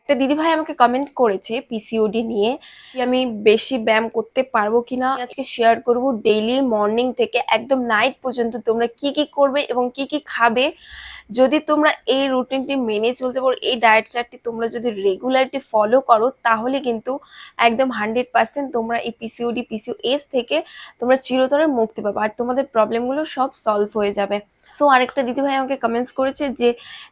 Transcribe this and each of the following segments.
একটা দিদিভাই আমাকে কমেন্ট করেছে পিসিওডি নিয়ে আমি বেশি ব্যায়াম করতে পারবো কিনা। আজকে শেয়ার করব ডেইলি মর্নিং থেকে একদম নাইট পর্যন্ত তোমরা কি কি করবে এবং কি কি খাবে। যদি তোমরা এই রুটিনটি মেনে চলতে পারো, এই ডায়েট চার্টটি তোমরা যদি রেগুলারলি ফলো করো, তাহলে কিন্তু একদম 100% তোমরা এই পিসিওডি পিসিওএস থেকে তোমরা চিরতরে মুক্তি পাবে আর তোমাদের প্রবলেমগুলো সব সলভ হয়ে যাবে। সো আরেকটা দিদিভাই আমাকে কমেন্টস করেছে যে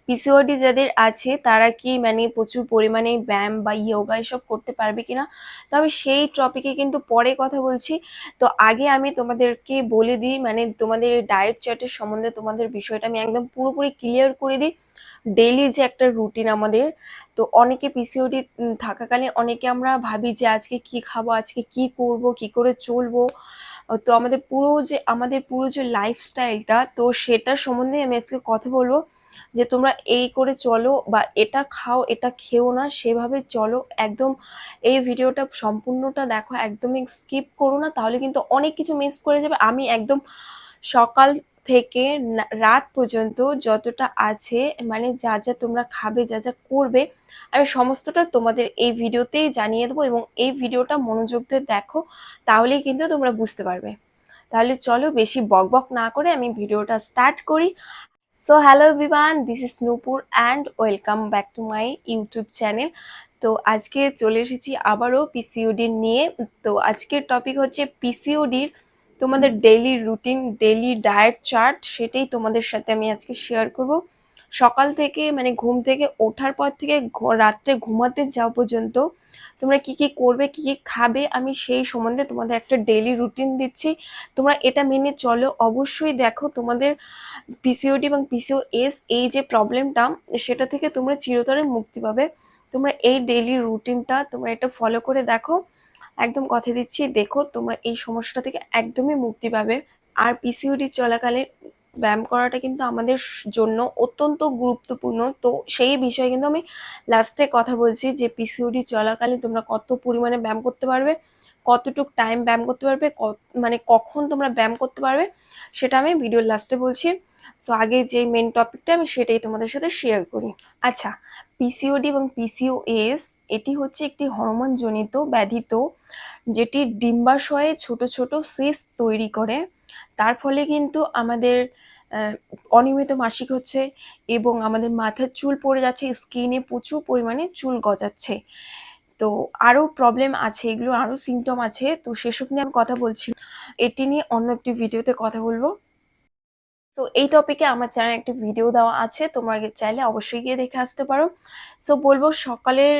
পিসিওডি যাদের আছে তারা কি প্রচুর পরিমাণে ব্যায়াম বা ইয়োগা এসব করতে পারবে কিনা। তো আমি সেই টপিকে কিন্তু পরে কথা বলছি। তো আগে আমি তোমাদেরকে বলে দিই, তোমাদের ডায়েট চার্টের সম্বন্ধে তোমাদের বিষয়টা আমি একদম পুরোপুরি ক্লিয়ার করে দিই। ডেইলি যে একটা রুটিন আমাদের, তো অনেকে পিসিওডি থাকাকালীন অনেকে আমরা ভাবি যে আজকে কি খাবো, আজকে কি করব, কি করে চলবো। তো আমাদের পুরো যে লাইফস্টাইলটা, তো সেটার সম্বন্ধে আমি আজকে কথা বলবো যে তোমরা এই করে চলো বা এটা খাও এটা খেও না, সেভাবে চলো। একদম এই ভিডিওটা সম্পূর্ণটা দেখো, একদমই স্কিপ করো না, তাহলে কিন্তু অনেক কিছু মিস করে যাবে। আমি একদম সকাল থেকে রাত পর্যন্ত যতটা আছে, যা যা তোমরা খাবে, যা যা করবে, আমি সমস্তটা তোমাদের এই ভিডিওতেই জানিয়ে দেবো এবং এই ভিডিওটা মনোযোগ দিয়ে দেখো, তাহলেই কিন্তু তোমরা বুঝতে পারবে। তাহলে চলো বেশি বকবক না করে আমি ভিডিওটা স্টার্ট করি। So hello everyone, this is Nupur and welcome back to my YouTube channel. তো আজকে চলে এসেছি আবারও পিসিওডি নিয়ে। তো আজকের টপিক হচ্ছে পিসিওডির তোমাদের daily routine, daily diet chart, সেটাই তোমাদের সাথে আমি আজকে শেয়ার করব। সকাল থেকে ঘুম থেকে ওঠার পর থেকে রাত্রে ঘুমাতে যাওয়া পর্যন্ত তোমরা কি কি করবে, কি কি খাবে, আমি সেই সম্বন্ধে তোমাদের একটা ডেইলি রুটিন দিচ্ছি। তোমরা এটা মেনে চলো। অবশ্যই দেখো তোমাদের পিসিওডি এবং পিসিওএস এই যে প্রবলেমটা, সেটা থেকে তোমরা চিরতরে মুক্তি পাবে। তোমরা এই ডেইলি রুটিনটা তোমরা এটা ফলো করে দেখো, একদম কথা দিচ্ছি, দেখো তোমরা এই সমস্যাটা থেকে একদমই মুক্তি পাবে। আর পিসিওডি চলাকালে ব্যায়াম করাটা কিন্তু আমাদের জন্য অত্যন্ত গুরুত্বপূর্ণ। তো সেই বিষয়ে কিন্তু আমি লাস্টে কথা বলছি যে পিসিওডি চলাকালীন তোমরা কত পরিমাণে ব্যায়াম করতে পারবে, কতটুক টাইম ব্যায়াম করতে পারবে, কখন তোমরা ব্যায়াম করতে পারবে, সেটা আমি ভিডিওর লাস্টে বলছি। সো আগে যে মেন টপিকটা আমি সেটাই তোমাদের সাথে শেয়ার করি। আচ্ছা, পিসিওডি এবং পিসিওএস এটি হচ্ছে একটি হরমোন জনিত ব্যাধিত, যেটি ডিম্বাশয়ে ছোট ছোট সিস্ট তৈরি করে। তার ফলে কিন্তু আমাদের অনিয়মিত মাসিক হচ্ছে এবং আমাদের মাথার চুল পড়ে যাচ্ছে, স্কিনে প্রচুর পরিমাণে চুল গজাচ্ছে। তো আরো প্রবলেম আছে, এগুলো আরো সিমটম আছে, তো সেসব নিয়ে আমি কথা বলছি, এটি নিয়ে অন্য একটি ভিডিওতে কথা বলবো। তো এই টপিকে আমার চ্যানেলে একটা ভিডিও দেওয়া আছে, তোমরা চাইলে অবশ্যই গিয়ে দেখে আসতে পারো। সো বলবো সকালের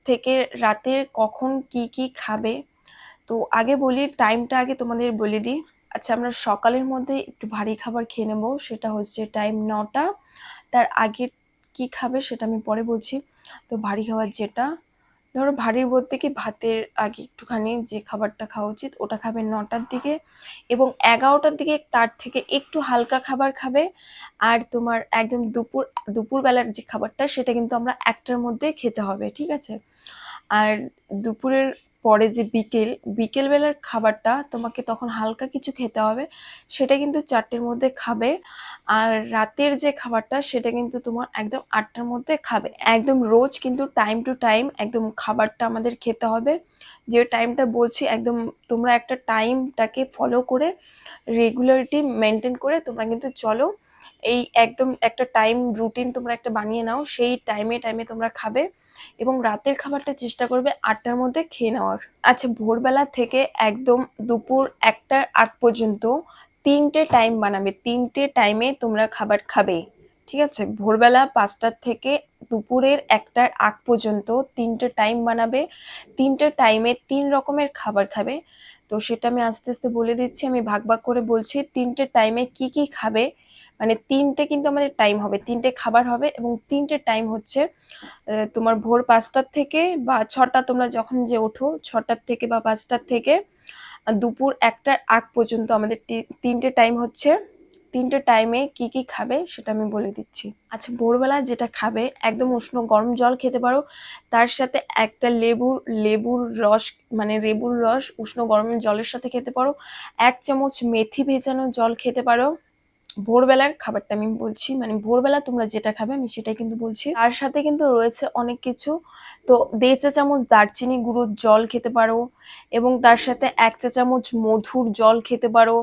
থেকে রাতে কখন কি কি খাবে। তো আগে বলি টাইমটা, আগে তোমাদের বলে দিই। আচ্ছা, আমরা সকালের মধ্যে একটু ভারী খাবার খেয়ে নেবো, সেটা হচ্ছে টাইম 9টা। তার আগে কি খাবে সেটা আমি পরে বলছি। তো ভারী খাবার যেটা, ধরো ভারীর বলতে কি ভাতের আগে একটুখানি যে খাবারটা খাওয়া উচিত ওটা খাবে 9টার দিকে, এবং 11টার দিকে তার থেকে একটু হালকা খাবার খাবে। আর তোমার একদম দুপুরবেলার যে খাবারটা সেটা কিন্তু আমরা 1টার মধ্যে খেতে হবে, ঠিক আছে। আর দুপুরের পরে যে বিকেল বেলার খাবারটা তোমাকে তখন হালকা কিছু খেতে হবে, সেটা কিন্তু 4টের মধ্যে খাবে। আর রাতের যে খাবারটা সেটা কিন্তু তোমার একদম 8টার মধ্যে খাবে। একদম রোজ কিন্তু টাইম টু টাইম একদম খাবারটা আমাদের খেতে হবে। যে টাইমটা বলছি একদম তোমরা একটা টাইমটাকে ফলো করে রেগুলারিটি মেনটেন করে তোমরা কিন্তু চলো। এই একদম একটা টাইম রুটিন তোমরা একটা বানিয়ে নাও, সেই টাইমে টাইমে তোমরা খাবে এবং রাতের খাবারটা চেষ্টা করবে 8টার মধ্যে খেয়ে নেওয়ার। আচ্ছা, ভোরবেলা থেকে একদম দুপুর 1টার আগ পর্যন্ত 3টে টাইম বানাবে, 3টে টাইমে তোমরা খাবার খাবে, ঠিক আছে। ভোরবেলা 5টার থেকে দুপুরের 1টার আগ পর্যন্ত 3টে টাইম বানাবে, 3টে টাইমে 3 রকমের খাবার খাবে। তো সেটা আমি আস্তে আস্তে বলে দিচ্ছি, আমি ভাগ ভাগ করে বলছি 3টে টাইমে কি কি খাবে। 3টে কিন্তু আমাদের টাইম হবে, 3টে খাবার হবে এবং 3টে টাইম হচ্ছে তোমার ভোর 5টার থেকে বা 6টা, তোমরা যখন যে ওঠো 6টার থেকে বা 5টার থেকে দুপুর 1টার আগ পর্যন্ত আমাদের 3টে টাইম হচ্ছে। 3টে টাইমে কি কি খাবে সেটা আমি বলে দিচ্ছি। আচ্ছা, ভোরবেলা যেটা খাবে একদম উষ্ণ গরম জল খেতে পারো, তার সাথে একটা লেবুর রস উষ্ণ গরম জলের সাথে খেতে পারো। 1 চামচ মেথি ভেজানো জল খেতে পারো, ভোরবেলার খাবারটা আমি বলছি, মানে ভোরবেলা তোমরা যেটা খাবে আমি সেটাই কিন্তু বলছি। তার সাথে কিন্তু রয়েছে অনেক কিছু। তো 1.5 চা চামচ দারচিনি গুঁড়োর জল খেতে পারো, এবং তার সাথে 1 চা চামচ মধুর জল খেতে পারো।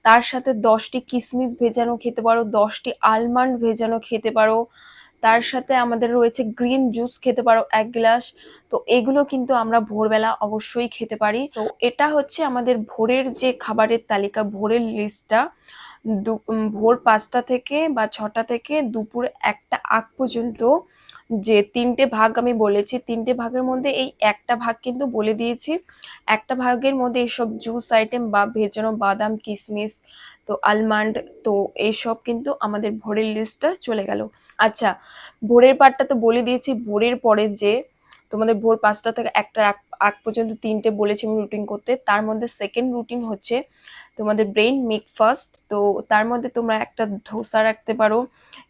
তার সাথে 10টি কিশমিশ ভেজানো খেতে পারো, 10টি আলমন্ড ভেজানো খেতে পারো। তার সাথে আমাদের রয়েছে গ্রিন জুস খেতে পারো 1 গ্লাস। তো এগুলো কিন্তু আমরা ভোরবেলা অবশ্যই খেতে পারি। তো এটা হচ্ছে আমাদের ভোরের যে খাবারের তালিকা, ভোরের লিস্টটা। ভোর 5টা থেকে বা 6টা থেকে দুপুর 1টা আগ পর্যন্ত যে 3টে ভাগ আমি বলেছি, 3টে ভাগের মধ্যে এই একটা ভাগ কিন্তু বলে দিয়েছি। একটা ভাগের মধ্যে এইসব জুস আইটেম বা ভেজানো বাদাম, কিশমিশ, তো আলমন্ড, তো এইসব কিন্তু আমাদের ভোরের লিস্টটা চলে গেল। আচ্ছা, ভোরের পার্টটা তো বলে দিয়েছি। ভোরের পরে যে তোমাদের ভোর 5টা থেকে 1টা আগ পর্যন্ত 3টে বলেছি আমি রুটিন করতে। তার মধ্যে সেকেন্ড রুটিন হচ্ছে তোমাদের ব্রেন মেক ফার্স্ট। তো তার মধ্যে তোমরা একটা ধোসা রাখতে পারো,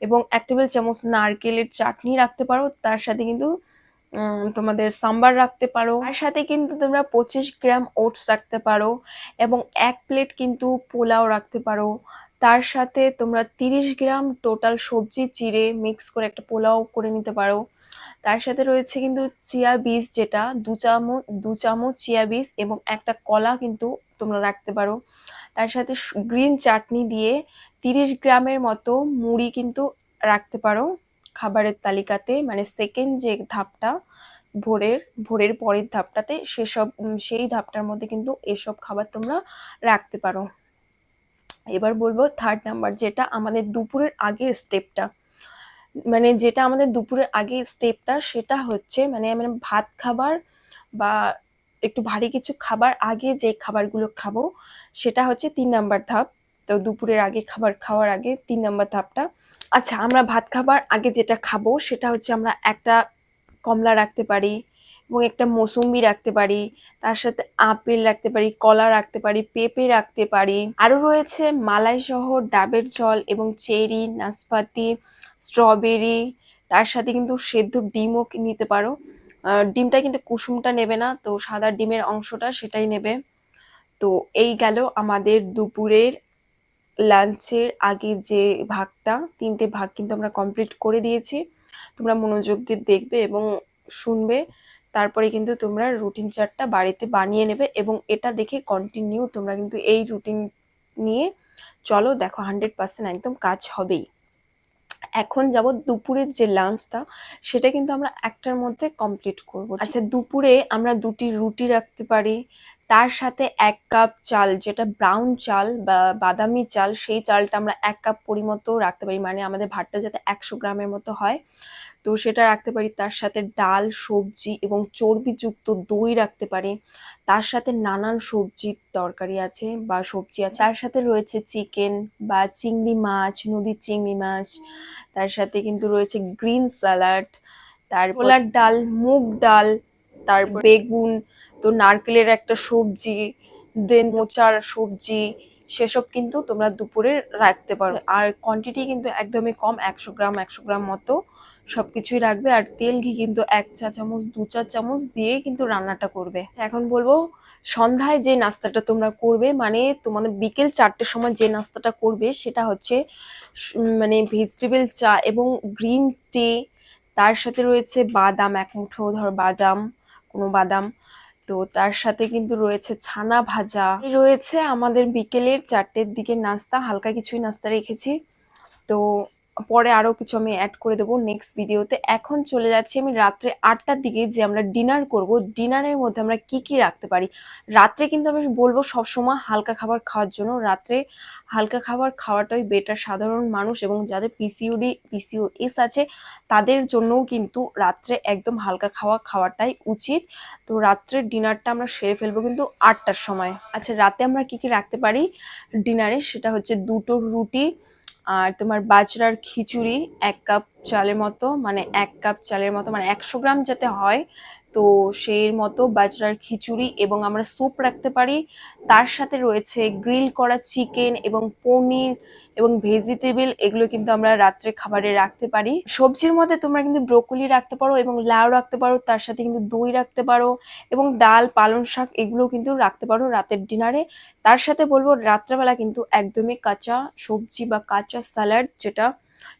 এবং 1 টেবিল চামচ নারকেলের চাটনি রাখতে পারো। তার সাথে কিন্তু তোমাদের সাম্বার রাখতে পারো। তার সাথে কিন্তু তোমরা 25 গ্রাম ওটস রাখতে পারো, এবং 1 প্লেট কিন্তু পোলাও রাখতে পারো। তার সাথে তোমরা 30 গ্রাম টোটাল সবজি চিড়ে মিক্স করে একটা পোলাও করে নিতে পারো। তার সাথে রয়েছে কিন্তু চিয়া বীজ, যেটা 2 চামচ চিয়া বীজ, এবং একটা কলা কিন্তু তোমরা রাখতে পারো। তার সাথে গ্রিন চাটনি দিয়ে 30 গ্রামের মতো মুড়ি কিন্তু রাখতে পারো খাবারের তালিকাতে, মানে সেকেন্ড যে ধাপটা ভোরের ভোরের পরের ধাপটাতে, সেই ধাপটার মধ্যে কিন্তু এসব খাবার তোমরা রাখতে পারো। এবার বলবো থার্ড নাম্বার, যেটা আমাদের দুপুরের আগের স্টেপটা। মানে যেটা আমাদের দুপুরের আগে স্টেপটা, সেটা হচ্ছে মানে আমরা ভাত খাবার বা একটু ভারী কিছু খাবার আগে যে খাবারগুলো খাবো, সেটা হচ্ছে 3 নাম্বার ধাপ। তো দুপুরের আগে খাবার খাওয়ার আগে 3 নাম্বার ধাপটা। আচ্ছা, আমরা ভাত খাবার আগে যেটা খাবো সেটা হচ্ছে আমরা একটা কমলা রাখতে পারি, এবং একটা মৌসুম্বি রাখতে পারি। তার সাথে আপেল রাখতে পারি, কলা রাখতে পারি, পেঁপে রাখতে পারি। আরো রয়েছে মালাই সহ ডাবের জল, এবং চেরি, নাশপাতি, স্ট্রবেরি। তার সাথে কিন্তু সেদ্ধ ডিমও নিতে পারো। ডিমটা কিন্তু কুসুমটা নেবে না, তো সাদা ডিমের অংশটা সেটাই নেবে। তো এই গেল আমাদের দুপুরের লাঞ্চের আগে যে ভাগটা। 3টে ভাগ কিন্তু আমরা কমপ্লিট করে দিয়েছি। তোমরা মনোযোগ দিয়ে দেখবে এবং শুনবে, তারপরে কিন্তু তোমরা রুটিন চার্টটা বাড়িতে বানিয়ে নেবে, এবং এটা দেখে কন্টিনিউ তোমরা কিন্তু এই রুটিন নিয়ে চলো, দেখো 100% একদম কাজ হবেই। এখন যাব দুপুরের যে লাঞ্চটা, সেটা কিন্তু আমরা 1টার মধ্যে কমপ্লিট করব। আচ্ছা, দুপুরে আমরা 2টি রুটি রাখতে পারি। তার সাথে 1 কাপ চাল, যেটা ব্রাউন চাল বা বাদামি চাল, সেই চালটা আমরা 1 কাপ পরিমতো রাখতে পারি, মানে আমাদের ভাতটা যাতে 100 গ্রামের মতো হয়, তো সেটা রাখতে পারি। তার সাথে ডাল, সবজি এবং চর্বিযুক্ত দই রাখতে পারি। তার সাথে নানান সবজির তরকারি আছে বা সবজি আছে। তার সাথে রয়েছে চিকেন বা চিংড়ি মাছ, নদীর চিংড়ি মাছ। তার সাথে কিন্তু রয়েছে গ্রিন স্যালাড, তারপর ছোলার ডাল, মুগ ডাল, তারপর বেগুন, তো নারকেলের একটা সবজি, দেন মোচার সবজি। সেসব কিন্তু তোমরা দুপুরে রাখতে পারো। আর কোয়ান্টিটি কিন্তু একদমই কম, 100 গ্রাম মতো সবকিছুই রাখবে। আর তেল ঘি কিন্তু 1 চা চামচ 2 চা চামচ দিয়ে কিন্তু রান্নাটা করবে। এখন বলবো সন্ধ্যায় যে নাস্তাটা তোমরা করবে, মানে তোমাদের বিকেল 4টের সময় যে নাস্তাটা করবে, সেটা হচ্ছে মানে ভেজিটেবল চা এবং গ্রিন টি। তার সাথে রয়েছে বাদাম, 1 মুঠো ধর বাদাম, কোনো বাদাম। তো তার সাথে কিন্তু রয়েছে ছানা ভাজা। এই রয়েছে আমাদের বিকেলের 4টের দিকে নাস্তা। হালকা কিছুই নাস্তা রেখেছি, তো পরে আরো কিছু আমি অ্যাড করে দেবো নেক্সট ভিডিওতে। এখন চলে যাচ্ছি আমি রাত্রে 8টার দিকে, যে আমরা ডিনার করব। ডিনারের মধ্যে আমরা কি কি রাখতে পারি। রাত্রে কিন্তু আমি বলবো সবসময় হালকা খাবার খাওয়ার জন্য। রাত্রে হালকা খাবার খাওয়াটাই বেটার সাধারণ মানুষ এবং যাদের পিসিওএস আছে, তাদের জন্যও কিন্তু রাত্রে একদম হালকা খাওয়াটাই উচিত। তো রাত্রের ডিনারটা আমরা সেরে ফেলবো কিন্তু 8টার সময়। আচ্ছা, রাতে আমরা কি কি রাখতে পারি ডিনারে, সেটা হচ্ছে 2টো রুটি, আর তোমার বাজরার খিচুড়ি, 1 কাপ চালের মতো, মানে 1 কাপ চালের মতো, মানে 100 গ্রাম যাতে হয়, তো সেই মতো বাজরার খিচুড়ি এবং আমরা স্যুপ রাখতে পারি। তার সাথে রয়েছে গ্রিল করা চিকেন এবং পনির এবং ভেজিটেবল, এগুলো কিন্তু আমরা রাত্রে খাবারে রাখতে পারি। সবজির মধ্যে তোমরা কিন্তু ব্রোকলি রাখতে পারো এবং লাউ রাখতে পারো, তার সাথে কিন্তু দই রাখতে পারো এবং ডাল, পালং শাক এগুলো কিন্তু রাখতে পারো রাতের ডিনারে। তার সাথে বলবো রাত্রেবেলা কিন্তু একদমই কাঁচা সবজি বা কাঁচা স্যালাড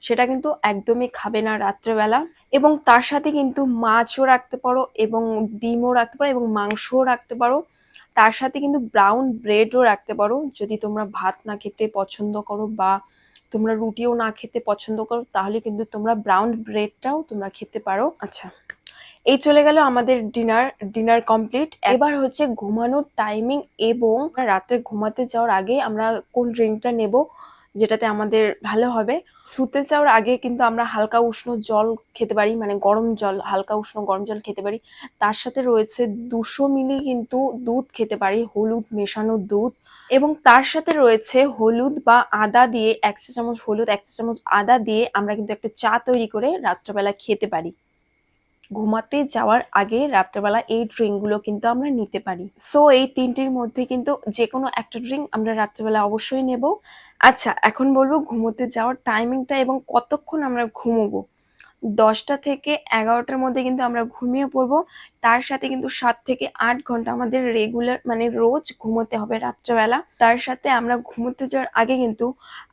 সেটা কিন্তু একদমই খাবে না রাত্রেবেলা। এবং তার সাথে কিন্তু মাছও রাখতে পারো এবং ডিমও রাখতে পারো এবং মাংসও রাখতে পারো। তার সাথে কিন্তু ব্রাউন ব্রেডও রাখতে পারো, যদি তোমরা ভাত না খেতে পছন্দ করো বা তোমরা রুটিও না খেতে পছন্দ করো, তাহলে কিন্তু তোমরা ব্রাউন ব্রেডটাও তোমরা খেতে পারো। আচ্ছা, এই চলে গেল আমাদের ডিনার কমপ্লিট। এবার হচ্ছে ঘুমানোর টাইমিং এবং রাত্রে ঘুমাতে যাওয়ার আগে আমরা কোন ড্রিঙ্কটা নেব যেটাতে আমাদের ভালো হবে। শুতে যাওয়ার আগে কিন্তু আমরা হালকা উষ্ণ জল খেতে পারি, মানে গরম জল, হালকা উষ্ণ গরম জল খেতে পারি। তার সাথে রয়েছে 200 মিলি কিন্তু দুধ খেতে পারি, হলুদ মেশানো দুধ। এবং তার সাথে রয়েছে হলুদ বা আদা দিয়ে 1 চা চামচ হলুদ, 1 চা চামচ আদা দিয়ে আমরা কিন্তু একটা চা তৈরি করে রাত্রেবেলা খেতে পারি। ঘুমাতে যাওয়ার আগে রাত্রেবেলা এই ড্রিঙ্ক গুলো কিন্তু আমরা নিতে পারি। সো এই তিনটির মধ্যে কিন্তু যে কোনো একটা ড্রিঙ্ক আমরা রাত্রেবেলা অবশ্যই নেব। আচ্ছা, এখন বলবো ঘুমোতে যাওয়ার টাইমিংটা এবং কতক্ষণ আমরা ঘুমোবো। 10টা থেকে 11টার মধ্যে কিন্তু আমরা ঘুমিয়ে পড়বো। তার সাথে কিন্তু 7 থেকে 8 ঘন্টা আমাদের রেগুলার, মানে রোজ ঘুমোতে হবে রাত্রেবেলা। তার সাথে আমরা ঘুমোতে যাওয়ার আগে কিন্তু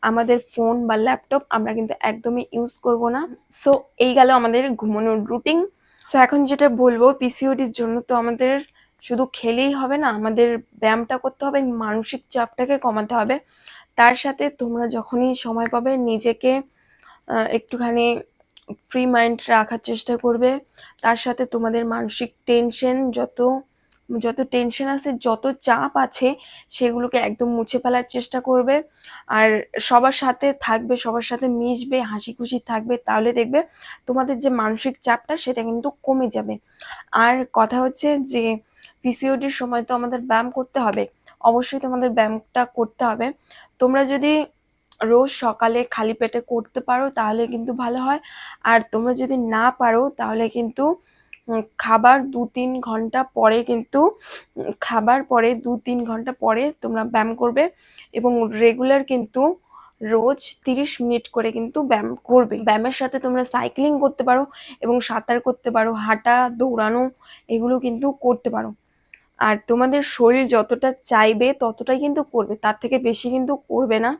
আমাদের ফোন বা ল্যাপটপ আমরা কিন্তু একদমই ইউজ করব না। সো এই গেল আমাদের ঘুমানোর রুটিন। সো এখন যেটা বলবো পিসিওডির জন্য, তো আমাদের শুধু খেলেই হবে না, আমাদের ব্যায়ামটা করতে হবে, মানসিক চাপটাকে কমাতে হবে। তার সাথে তোমরা যখনই সময় পাবে নিজেকে একটুখানি ফ্রি মাইন্ড রাখার চেষ্টা করবে। তার সাথে তোমাদের মানসিক টেনশন যত যত টেনশন আছে, যত চাপ আছে, সেগুলোকে একদম মুছে ফেলার চেষ্টা করবে। আর সবার সাথে থাকবে, সবার সাথে মিশবে, হাসি খুশি থাকবে, তাহলে দেখবে তোমাদের যে মানসিক চাপটা সেটা কিন্তু কমে যাবে। আর কথা হচ্ছে যে পিসিওডির সময় তো আমাদের ব্যায়াম করতে হবে, অবশ্যই তোমাদের ব্যায়ামটা করতে হবে। তোমরা যদি রোজ সকালে খালি পেটে করতে পারো তাহলে কিন্তু ভালো হয়। আর তোমরা যদি না পারো তাহলে কিন্তু খাবার 2-3 ঘন্টা পরে কিন্তু খাবার পরে 2-3 ঘন্টা পরে তোমরা ব্যায়াম করবে এবং রেগুলার কিন্তু রোজ 30 মিনিট করে কিন্তু ব্যায়াম করবে। ব্যায়ামের সাথে তোমরা সাইক্লিং করতে পারো এবং সাঁতার করতে পারো, হাঁটা, দৌড়ানো এগুলো কিন্তু করতে পারো। আর তোমাদের শরীর যতটা চাইবে ততটাই কিন্তু করবে, তার থেকে বেশি কিন্তু করবে না।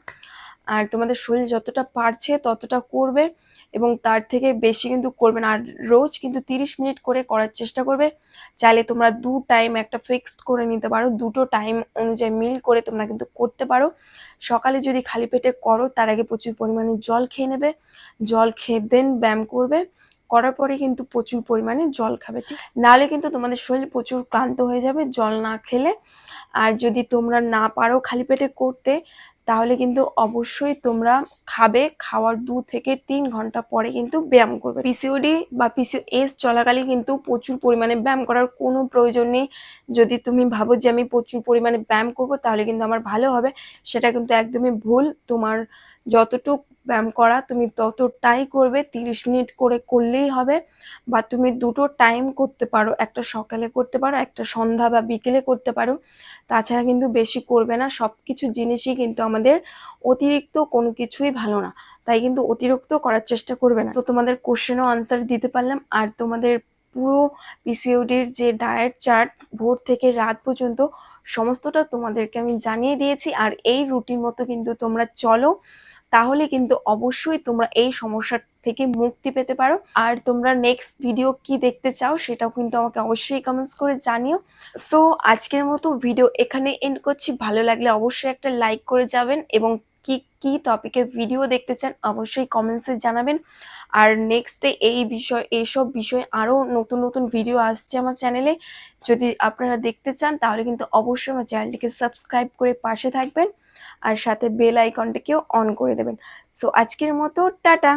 আর তোমাদের শরীর যতটা পারছে ততটা করবে এবং তার থেকে বেশি কিন্তু করবে না। আর রোজ কিন্তু 30 মিনিট করে করার চেষ্টা করবে। চাইলে তোমরা 2 টাইম একটা ফিক্সড করে নিতে পারো, দুটো টাইম অনুযায়ী মিল করে তোমরা কিন্তু করতে পারো। সকালে যদি খালি পেটে করো তার আগে প্রচুর পরিমাণে জল খেয়ে নেবে, জল খেয়ে দেন ব্যায়াম করবে, করার পরে কিন্তু প্রচুর পরিমাণে জল খাবে, ঠিক নাহলে কিন্তু তোমাদের শরীর প্রচুর ক্লান্ত হয়ে যাবে জল না খেলে। আর যদি তোমরা না পারো খালি পেটে করতে, তাহলে কিন্তু অবশ্যই তোমরা খাবে, খাওয়ার 2 থেকে 3 ঘন্টা পরে কিন্তু ব্যায়াম করবে। পিসিওডি বা পিসিওএস চলাকালীন কিন্তু প্রচুর পরিমাণে ব্যায়াম করার কোনো প্রয়োজন নেই। যদি তুমি ভাবো যে আমি প্রচুর পরিমাণে ব্যায়াম করব তাহলে কিন্তু আমার ভালো হবে, সেটা কিন্তু একদমই ভুল। তোমার যতটুক ব্যায়াম করা তুমি ততটাই করবে, 30 মিনিট করে করলেই হবে। বা তুমি দুটো টাইম করতে পারো, একটা সকালে করতে পারো, একটা সন্ধ্যা বা বিকেলে করতে পারো, তাছাড়া কিন্তু বেশি করবে না। সবকিছু জিনিসই কিন্তু আমাদের অতিরিক্ত কোনো কিছুই ভালো না, তাই কিন্তু অতিরিক্ত করার চেষ্টা করবে না। তো তোমাদের কোশ্চেনও আনসার দিতে পারলাম। আর তোমাদের পুরো পিসিওডির যে ডায়েট চার্ট ভোর থেকে রাত পর্যন্ত সমস্তটা তোমাদেরকে আমি জানিয়ে দিয়েছি। আর এই রুটিন মতো কিন্তু তোমরা চলো, তাহলে কিন্তু অবশ্যই তোমরা এই সমস্যা থেকে মুক্তি পেতে পারো। আর তোমরা নেক্সট ভিডিও কি দেখতে চাও সেটাও কিন্তু আমাকে অবশ্যই কমেন্টস করে জানিও। সো আজকের মতো ভিডিও এখানে এন্ড করছি। ভালো লাগলে অবশ্যই একটা লাইক করে যাবেন এবং কি কি টপিকে ভিডিও দেখতে চান অবশ্যই কমেন্টসে জানাবেন। আর নেক্সটে এইসব বিষয়ে আরো নতুন নতুন ভিডিও আসছে আমার চ্যানেলে, যদি আপনারা দেখতে চান তাহলে কিন্তু অবশ্যই আমার চ্যানেলটিকে সাবস্ক্রাইব করে পাশে থাকবেন আর সাথে বেল আইকনটাকেও অন করে দেবেন। সো আজকের মতো টাটা।